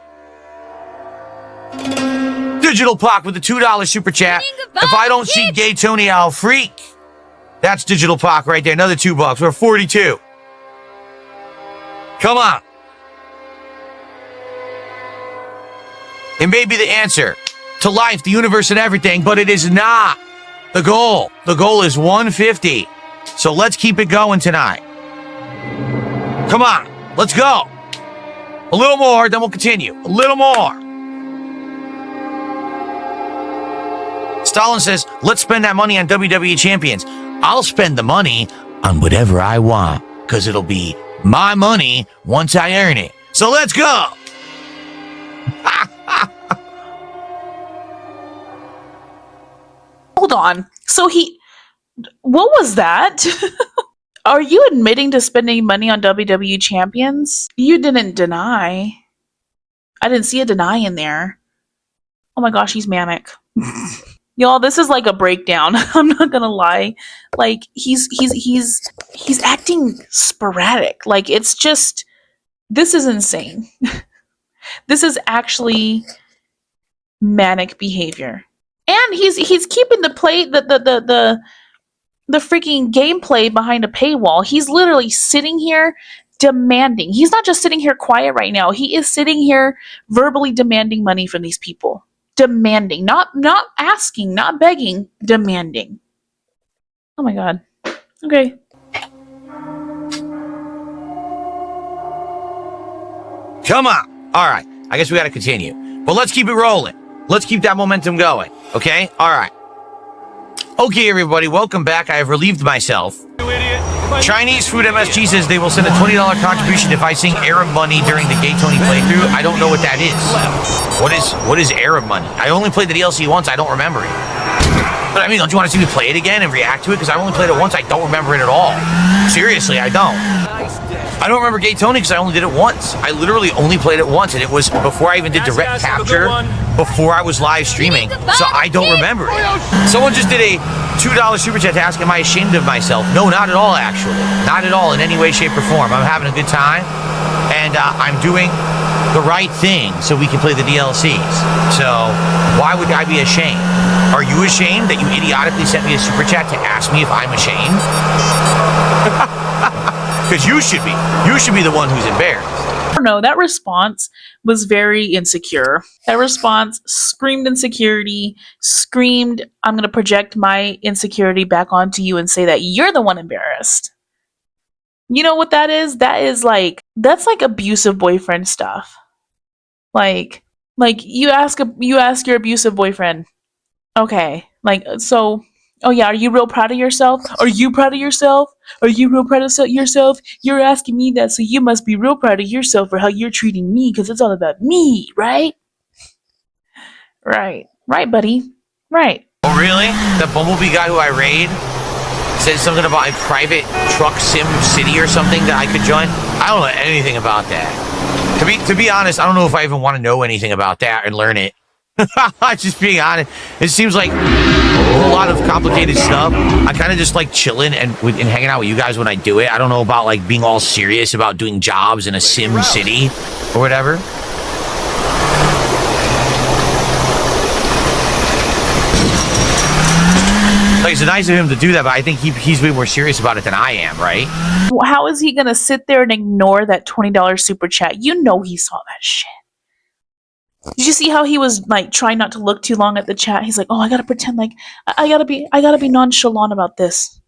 Speaker 2: Digital Pock with the $2 super chat. If I don't see Gay Tony, I'll freak. That's Digital Pock right there. Another $2. We're 42. Come on. It may be the answer to life, the universe, and everything, but it is not the goal. The goal is 150. So let's keep it going tonight. Come on. Let's go. A little more, then we'll continue. A little more. Stalin says, let's spend that money on WWE champions. I'll spend the money on whatever I want, because it'll be my money once I earn it. So let's go.
Speaker 1: Hold on. So what was that? Are you admitting to spending money on WWE champions? You didn't deny. I didn't see a deny in there. Oh my gosh, he's manic. Y'all, this is like a breakdown. I'm not gonna lie. Like he's acting sporadic. Like it's just, this is insane. This is actually manic behavior. And he's keeping the freaking gameplay behind a paywall. He's literally sitting here demanding. He's not just sitting here quiet right now. He is sitting here verbally demanding money from these people. Demanding, not asking, not begging, demanding. Oh my God. Okay.
Speaker 2: Come on. All right. I guess we got to continue. But let's keep it rolling. Let's keep that momentum going. Okay? All right. Okay, everybody. Welcome back. I have relieved myself. Chinese Food MSG says they will send a $20 contribution if I sing Arab Money during the Gay Tony playthrough. I don't know what that is. What is Arab Money? I only played the DLC once. I don't remember it. But I mean, don't you want to see me play it again and react to it? Because I only played it once. I don't remember it at all. Seriously, I don't. I don't remember Gay Tony because I only did it once. I literally only played it once, and it was before I even did direct capture, before I was live streaming, so I don't remember it. Someone just did a $2 super chat to ask, am I ashamed of myself? No, not at all, actually. Not at all, in any way, shape, or form. I'm having a good time, and I'm doing the right thing so we can play the DLCs. So why would I be ashamed? Are you ashamed that you idiotically sent me a super chat to ask me if I'm ashamed? Because you should be. You should be the one who's embarrassed.
Speaker 1: I don't know. That response was very insecure. That response screamed insecurity, screamed, I'm going to project my insecurity back onto you and say that you're the one embarrassed. You know what that is? That's like abusive boyfriend stuff. Like you ask your abusive boyfriend, okay, so, oh yeah, are you real proud of yourself? Are you proud of yourself? Are you real proud of yourself? You're asking me that, so you must be real proud of yourself for how you're treating me, because it's all about me, right? Right, buddy, right.
Speaker 2: Oh, really? The Bumblebee guy who I raid said something about a private truck sim city or something that I could join? I don't know anything about that. To be honest, I don't know if I even want to know anything about that and learn it. Just being honest, it seems like a whole lot of complicated stuff. I kind of just like chilling and hanging out with you guys when I do it. I don't know about like being all serious about doing jobs in a sim city or whatever. Like, it's nice of him to do that, but I think he's way more serious about it than I am, right?
Speaker 1: How is he gonna sit there and ignore that $20 super chat? You know he saw that shit. Did you see how he was like trying not to look too long at the chat? He's like, "Oh, I gotta pretend like I gotta be nonchalant about this."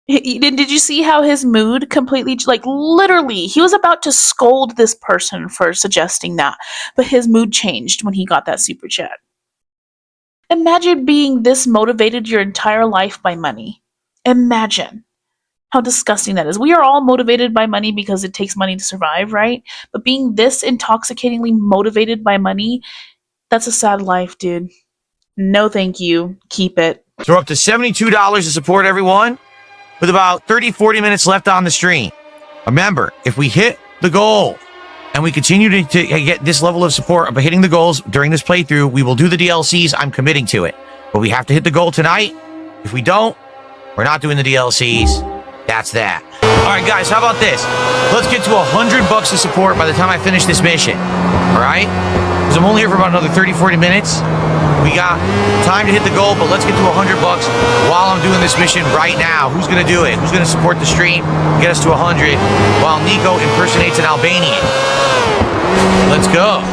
Speaker 1: Did you see how his mood completely, like literally, he was about to scold this person for suggesting that, but his mood changed when he got that super chat. Imagine being this motivated your entire life by money. Imagine how disgusting that is. We are all motivated by money because it takes money to survive, right? But being this intoxicatingly motivated by money, that's a sad life, dude. No, thank you. Keep it.
Speaker 2: So we're up to $72 to support everyone with about 30, 40 minutes left on the stream. Remember, if we hit the goal and we continue to get this level of support by hitting the goals during this playthrough, we will do the DLCs. I'm committing to it. But we have to hit the goal tonight. If we don't, we're not doing the DLCs. That's that. All right, guys, how about this? Let's get to $100 to support by the time I finish this mission. All right? Because I'm only here for about another 30, 40 minutes. We got time to hit the goal, but let's get to $100 while I'm doing this mission right now. Who's going to do it? Who's going to support the stream? Get us to 100 while Nico impersonates an Albanian. Let's go.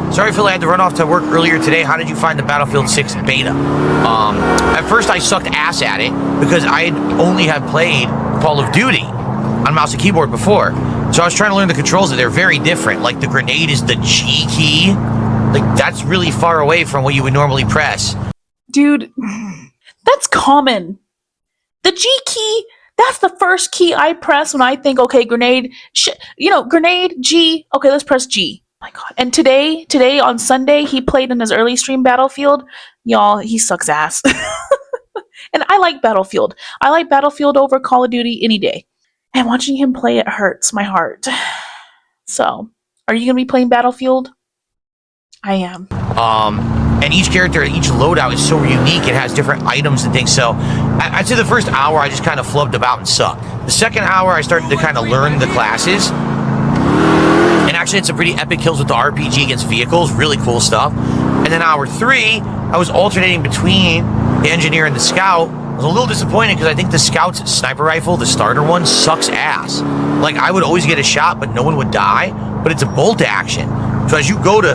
Speaker 2: Sorry, Phil, I had to run off to work earlier today. How did you find the Battlefield 6 beta? At first, I sucked ass at it because I only had played Call of Duty on mouse and keyboard before. So I was trying to learn the controls, and they're very different. Like, the grenade is the G key. Like, that's really far away from what you would normally press.
Speaker 1: Dude, that's common. The G key, that's the first key I press when I think, okay, grenade, grenade, G, okay, let's press G. Oh my God. And today on Sunday, he played in his early stream Battlefield. Y'all, he sucks ass. And I like Battlefield. I like Battlefield over Call of Duty any day. And watching him play, it hurts my heart. So, are you going to be playing Battlefield? I am.
Speaker 2: And each character, each loadout is so unique. It has different items and things. So I'd say the first hour, I just kind of flubbed about and sucked. The second hour, I started to kind of learn the classes. And actually, it's some pretty epic kills with the RPG against vehicles. Really cool stuff. And then hour 3, I was alternating between the engineer and the scout. I was a little disappointed because I think the scout's sniper rifle, the starter one, sucks ass. Like, I would always get a shot, but no one would die. But it's a bolt action. So as you go to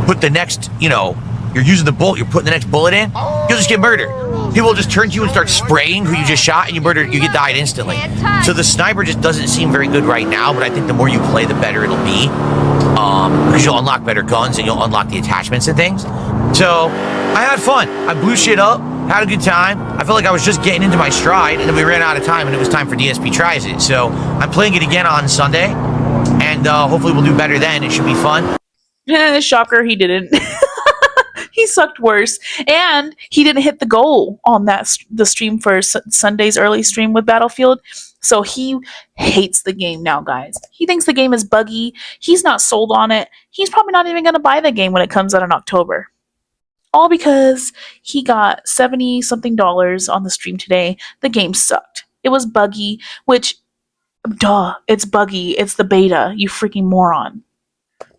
Speaker 2: put the next, you're using the bolt, you're putting the next bullet in, you'll just get murdered. People will just turn to you and start spraying who you just shot, and you get died instantly. So the sniper just doesn't seem very good right now, but I think the more you play, the better it'll be. Because you'll unlock better guns, and you'll unlock the attachments and things. So, I had fun. I blew shit up, had a good time. I felt like I was just getting into my stride, and then we ran out of time, and it was time for DSP Tries It. So, I'm playing it again on Sunday, and hopefully we'll do better then. It should be fun.
Speaker 1: Shocker, he didn't. He sucked worse, and he didn't hit the goal on the stream for Sunday's early stream with Battlefield. So he hates the game now, guys. He thinks the game is buggy. He's not sold on it. He's probably not even going to buy the game when it comes out in October. All because he got $70-something on the stream today. The game sucked. It was buggy, which, duh, it's buggy. It's the beta, you freaking moron.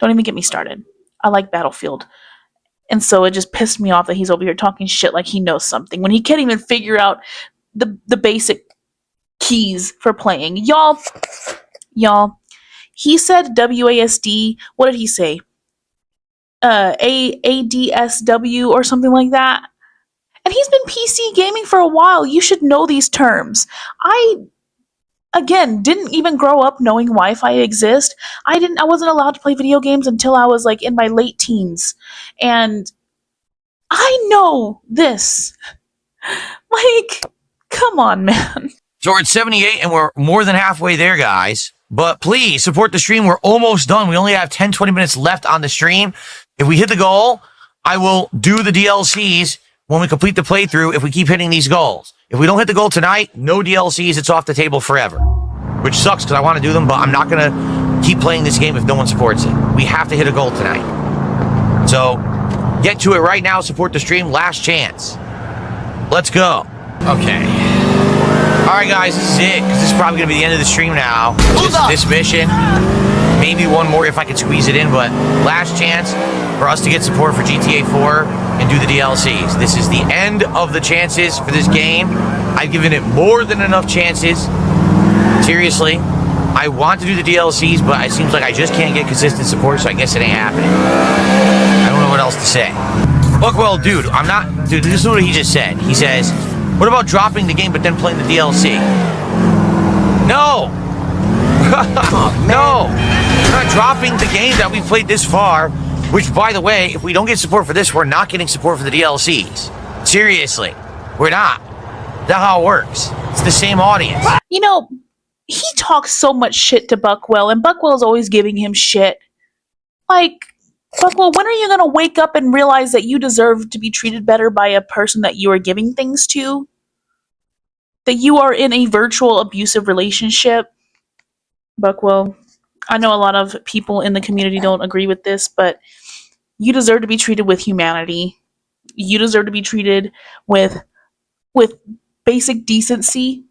Speaker 1: Don't even get me started. I like Battlefield. And so it just pissed me off that he's over here talking shit like he knows something when he can't even figure out the basic keys for playing. Y'all, he said WASD. What did he say? ADSW or something like that. And he's been PC gaming for a while. You should know these terms. I didn't even grow up knowing Wi-Fi exists. I wasn't allowed to play video games until I was like in my late teens. And I know this. Like, come on, man.
Speaker 2: So we're at 78 and we're more than halfway there, guys. But please support the stream. We're almost done. We only have 10, 20 minutes left on the stream. If we hit the goal, I will do the DLCs when we complete the playthrough if we keep hitting these goals. If we don't hit the goal tonight, no DLCs, it's off the table forever. Which sucks because I want to do them, but I'm not going to keep playing this game if no one supports it. We have to hit a goal tonight. So, get to it right now, support the stream, last chance. Let's go. Okay. Alright guys, this is it, because this is probably going to be the end of the stream now. This mission. Maybe one more if I can squeeze it in, but last chance for us to get support for GTA 4 and do the DLCs. This is the end of the chances for this game. I've given it more than enough chances. Seriously. I want to do the DLCs, but it seems like I just can't get consistent support, so I guess it ain't happening. I don't know what else to say. Look, well, dude, this is what he just said. He says, what about dropping the game but then playing the DLC? No! No! We're not dropping the game that we've played this far Which, by the way, if we don't get support for this, we're not getting support for the DLCs. Seriously, we're not. That's how it works. It's the same audience.
Speaker 1: You know, he talks so much shit to Buckwell, and Buckwell's always giving him shit. Like, Buckwell, when are you gonna wake up and realize that you deserve to be treated better by a person that you are giving things to? That you are in a virtual abusive relationship? Buckwell, I know a lot of people in the community don't agree with this, but you deserve to be treated with humanity. You deserve to be treated with basic decency.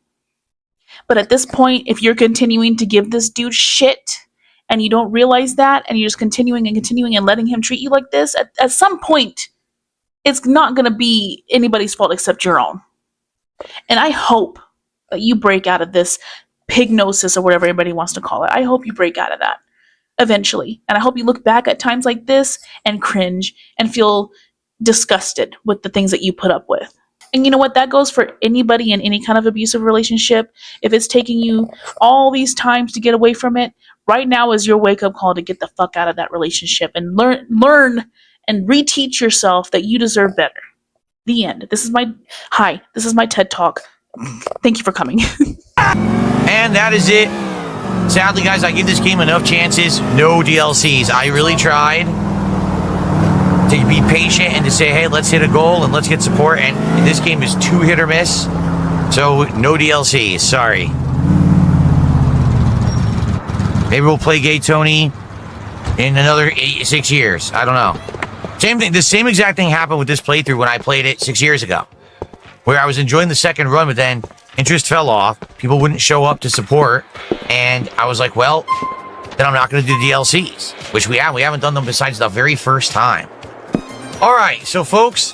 Speaker 1: But at this point, if you're continuing to give this dude shit and you don't realize that and you're just continuing and letting him treat you like this, at some point, it's not going to be anybody's fault except your own. And I hope that you break out of this pignosis or whatever everybody wants to call it. I hope you break out of that eventually. And I hope you look back at times like this and cringe and feel disgusted with the things that you put up with. And you know what? That goes for anybody in any kind of abusive relationship. If it's taking you all these times to get away from it, right now is your wake-up call to get the fuck out of that relationship and learn and reteach yourself that you deserve better. The end. This is my TED Talk. Thank you for coming.
Speaker 2: And that is it. Sadly, guys, I give this game enough chances. No DLCs. I really tried to be patient and to say, hey, let's hit a goal and let's get support. And this game is 2 hit or miss. So no DLCs. Sorry. Maybe we'll play Gay Tony in another 6 years. I don't know. Same thing. The same exact thing happened with this playthrough when I played it 6 years ago, where I was enjoying the second run, but then interest fell off. People wouldn't show up to support. And I was like, well, then I'm not going to do DLCs, which we haven't done them besides the very first time. All right, so folks,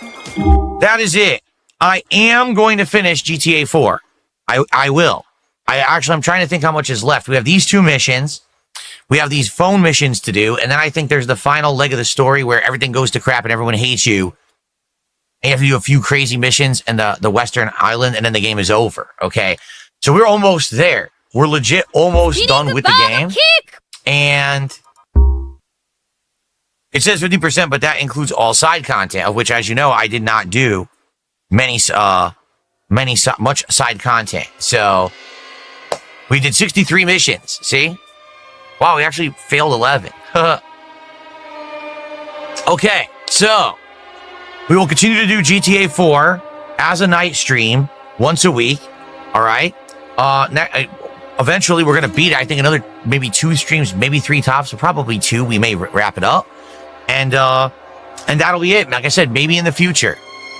Speaker 2: that is it. I am going to finish GTA 4. I will. I'm trying to think how much is left. We have these 2 missions. We have these phone missions to do. And then I think there's the final leg of the story where everything goes to crap and everyone hates you. And you have to do a few crazy missions in the Western Island, and then the game is over, okay? So we're almost there. We're legit almost done with the game. And it says 50%, but that includes all side content, of which, as you know, I did not do much side content. So we did 63 missions. See? Wow, we actually failed 11. Okay, so we will continue to do GTA 4 as a night stream once a week. All right. Eventually, we're going to beat, I think, another maybe 2 streams, maybe 3 tops, so probably 2. We may wrap it up. And that'll be it. Like I said, maybe in the future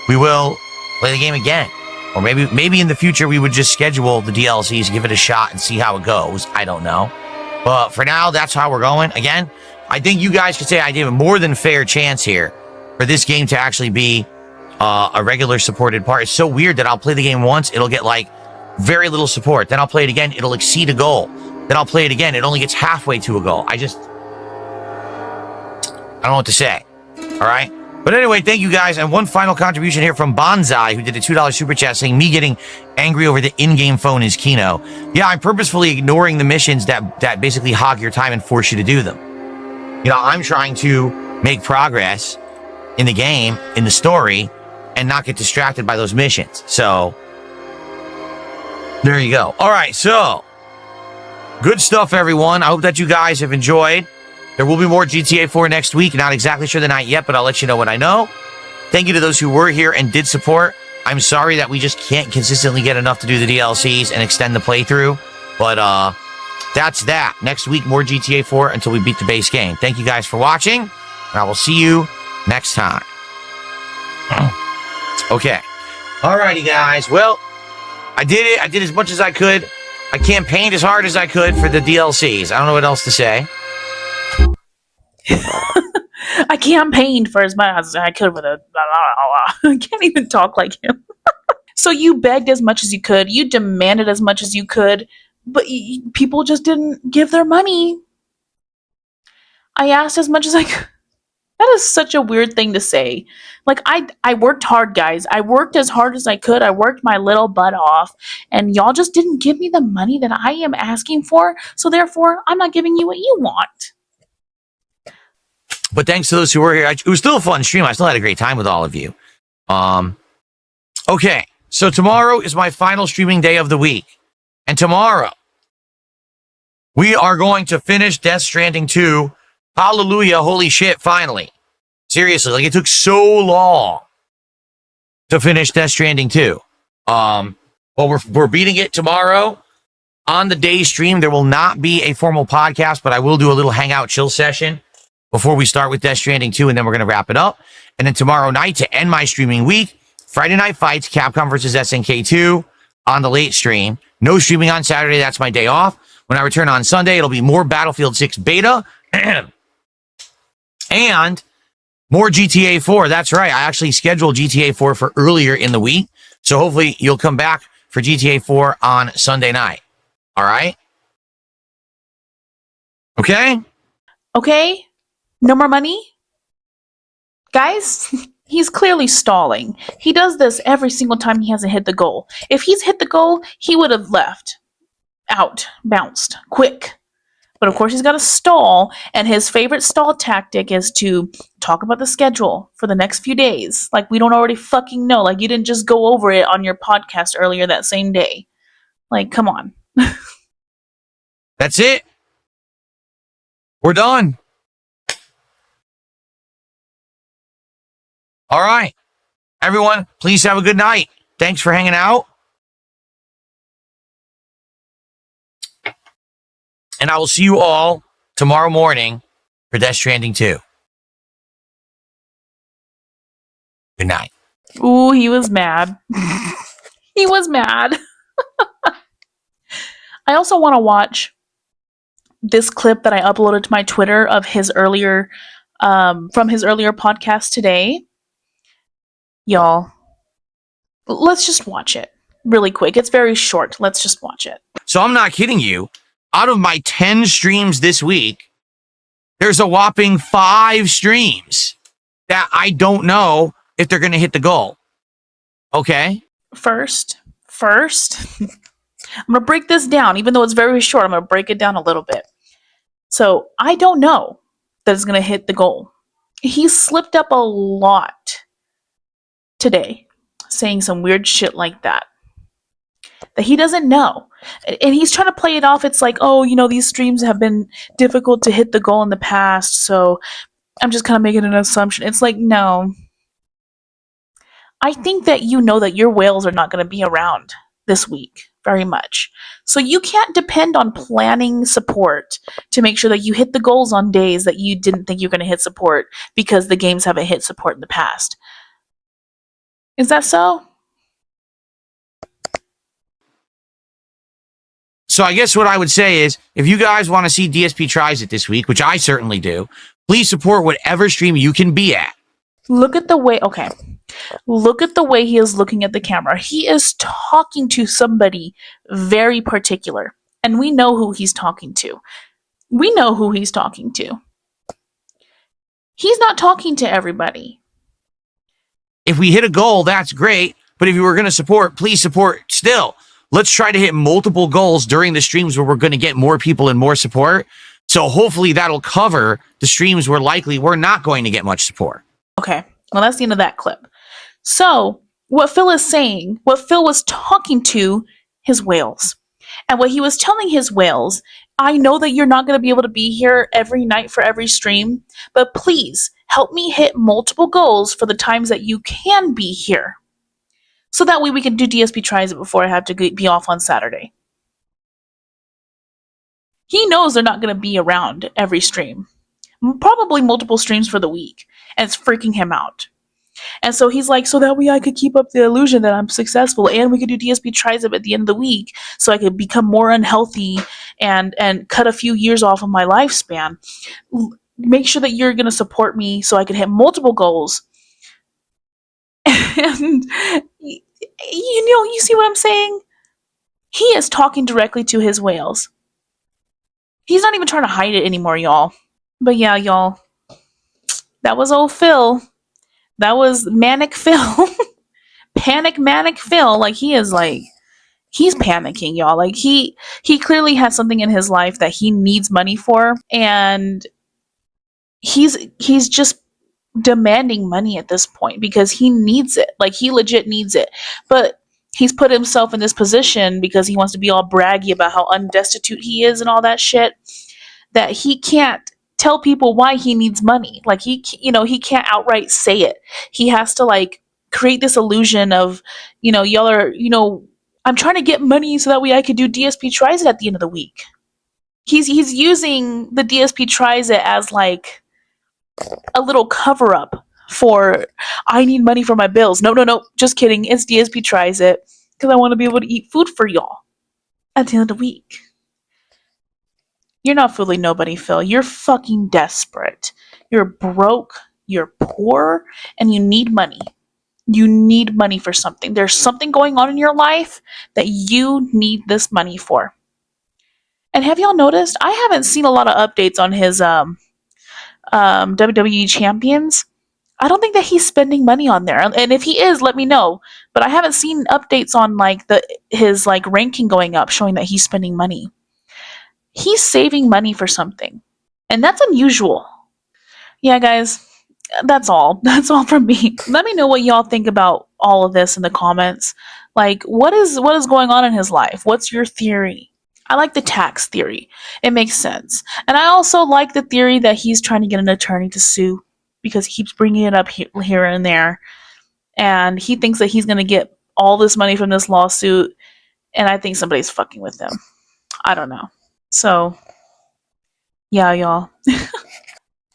Speaker 2: we will play the game again, or maybe in the future we would just schedule the DLCs, give it a shot, and see how it goes. I don't know, but for now, that's how we're going. Again, I think you guys could say I gave a more than fair chance here for this game to actually be a regular supported part. It's so weird that I'll play the game once, it'll get like very little support. Then I'll play it again, it'll exceed a goal. Then I'll play it again, it only gets halfway to a goal. I don't know what to say. All right. But anyway, thank you guys. And one final contribution here from Bonsai, who did a $2 super chat saying me getting angry over the in-game phone is Kino. Yeah, I'm purposefully ignoring the missions that basically hog your time and force you to do them. You know, I'm trying to make progress in the game, in the story, and not get distracted by those missions. So there you go. All right. So good stuff, everyone. I hope that you guys have enjoyed. There will be more GTA 4 next week. Not exactly sure the night yet, but I'll let you know when I know. Thank you to those who were here and did support. I'm sorry that we just can't consistently get enough to do the DLCs and extend the playthrough. But that's that. Next week, more GTA 4 until we beat the base game. Thank you guys for watching, and I will see you next time. Okay. Alrighty, guys. Well, I did it. I did as much as I could. I campaigned as hard as I could for the DLCs. I don't know what else to say.
Speaker 1: I campaigned for as much as I could with a I can't even talk like him. So you begged as much as you could, you demanded as much as you could, but people just didn't give their money. I asked as much as I could. That is such a weird thing to say. Like, I worked hard, guys. I worked as hard as I could. I worked my little butt off, and y'all just didn't give me the money that I am asking for, so therefore I'm not giving you what you want.
Speaker 2: But thanks to those who were here. It was still a fun stream. I still had a great time with all of you. Okay, so tomorrow is my final streaming day of the week. And tomorrow, we are going to finish Death Stranding 2. Hallelujah, holy shit, finally. Seriously, like it took so long to finish Death Stranding 2. Well, we're beating it tomorrow. On the day stream, there will not be a formal podcast, but I will do a little hangout chill session before we start with Death Stranding 2, and then we're going to wrap it up. And then tomorrow night, to end my streaming week, Friday Night Fights, Capcom versus SNK 2 on the late stream. No streaming on Saturday. That's my day off. When I return on Sunday, it'll be more Battlefield 6 beta and more GTA 4. That's right. I actually scheduled GTA 4 for earlier in the week. So hopefully you'll come back for GTA 4 on Sunday night. All right? Okay?
Speaker 1: Okay? No more money? Guys, he's clearly stalling. He does this every single time he hasn't hit the goal. If he's hit the goal, he would have left. Out. Bounced. Quick. But of course he's got to stall, and his favorite stall tactic is to talk about the schedule for the next few days. Like we don't already fucking know. Like you didn't just go over it on your podcast earlier that same day. Like, come on.
Speaker 2: That's it. We're done. All right. Everyone, please have a good night. Thanks for hanging out. And I will see you all tomorrow morning for Death Stranding 2. Good night.
Speaker 1: Ooh, he was mad. He was mad. I also want to watch this clip that I uploaded to my Twitter of his earlier, from his earlier podcast today. Y'all, let's just watch it really quick. It's very short. Let's just watch it.
Speaker 2: So I'm not kidding you. Out of my 10 streams this week, there's a whopping 5 streams that I don't know if they're going to hit the goal. Okay?
Speaker 1: First, I'm going to break this down. Even though it's very short, I'm going to break it down a little bit. So I don't know that it's going to hit the goal. He slipped up a lot today, saying some weird shit like that he doesn't know. And he's trying to play it off. It's like, oh, you know, these streams have been difficult to hit the goal in the past, so I'm just kind of making an assumption. It's like, no. I think that you know that your whales are not going to be around this week very much. So you can't depend on planning support to make sure that you hit the goals on days that you didn't think you were going to hit support because the games haven't hit support in the past. Is that so?
Speaker 2: So I guess what I would say is, if you guys want to see DSP Tries It this week, which I certainly do, please support whatever stream you can be at.
Speaker 1: Look at the way, okay. Look at the way he is looking at the camera. He is talking to somebody very particular. And we know who he's talking to. We know who he's talking to. He's not talking to everybody.
Speaker 2: If we hit a goal, that's great. But if you were going to support, please support still. Let's try to hit multiple goals during the streams where we're going to get more people and more support. So hopefully that'll cover the streams where likely we're not going to get much support.
Speaker 1: Okay, well, that's the end of that clip. So what Phil is saying, what Phil was talking to his whales. And what he was telling his whales, I know that you're not going to be able to be here every night for every stream, but please help me hit multiple goals for the times that you can be here. So that way we can do DSP Tries It before I have to be off on Saturday. He knows they're not going to be around every stream. Probably multiple streams for the week. And it's freaking him out. And so he's like, so that way I could keep up the illusion that I'm successful and we could do DSP Tries It at the end of the week so I could become more unhealthy and cut a few years off of my lifespan. Make sure that you're going to support me so I can hit multiple goals. And you know, you see what I'm saying? He is talking directly to his whales. He's not even trying to hide it anymore, y'all. But yeah, y'all, that was old Phil. That was Manic Phil. Manic Phil. Like, he is like, he's panicking, y'all. Like, he clearly has something in his life that he needs money for. And he's just demanding money at this point because he needs it. Like, he legit needs it. But he's put himself in this position because he wants to be all braggy about how undestitute he is and all that shit, that he can't tell people why he needs money. Like, he can't outright say it. He has to, like, create this illusion of, y'all are, I'm trying to get money so that way I could do DSP tries it at the end of the week. He's using the DSP tries it as like a little cover up for, I need money for my bills. No, just kidding. It's DSP tries it because I want to be able to eat food for y'all at the end of the week. You're not fooling nobody, Phil. You're fucking desperate. You're broke, you're poor, and you need money. You need money for something. There's something going on in your life that you need this money for. And have y'all noticed? I haven't seen a lot of updates on his WWE champions. I don't think that he's spending money on there. And if he is, let me know. But I haven't seen updates on like his like ranking going up, showing that he's spending money. He's saving money for something, and that's unusual. Yeah, guys, that's all. That's all from me. Let me know what y'all think about all of this in the comments. Like, what is going on in his life? What's your theory? I like the tax theory. It makes sense. And I also like the theory that he's trying to get an attorney to sue because he keeps bringing it up here and there. And he thinks that he's going to get all this money from this lawsuit. And I think somebody's fucking with him. I don't know. So, yeah, y'all.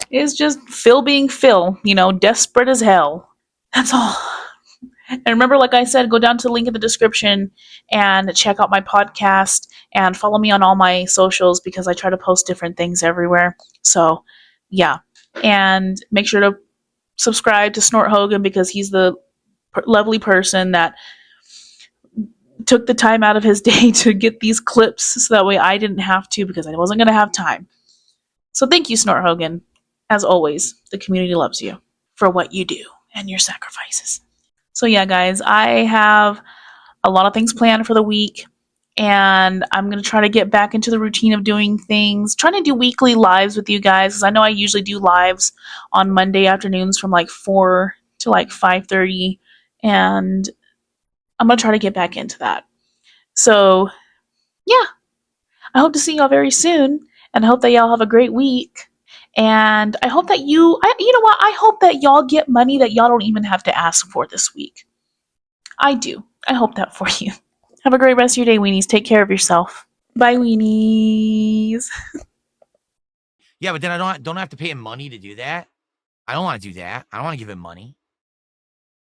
Speaker 1: It's just Phil being Phil, desperate as hell. That's all. And remember, like I said, go down to the link in the description and check out my podcast and follow me on all my socials because I try to post different things everywhere. So, yeah. And make sure to subscribe to Snort Hogan because he's the lovely person that took the time out of his day to get these clips so that way I didn't have to because I wasn't going to have time. So thank you, Snort Hogan. As always, the community loves you for what you do and your sacrifices. So yeah, guys, I have a lot of things planned for the week, and I'm going to try to get back into the routine of doing things, trying to do weekly lives with you guys, because I know I usually do lives on Monday afternoons from like 4 to like 5:30, and I'm going to try to get back into that. So yeah, I hope to see y'all very soon, and I hope that y'all have a great week. And I hope that you know what? I hope that y'all get money that y'all don't even have to ask for this week. I do. I hope that for you. Have a great rest of your day, Weenies. Take care of yourself. Bye, Weenies.
Speaker 2: Yeah, but then I don't have to pay him money to do that. I don't want to do that. I don't want to give him money.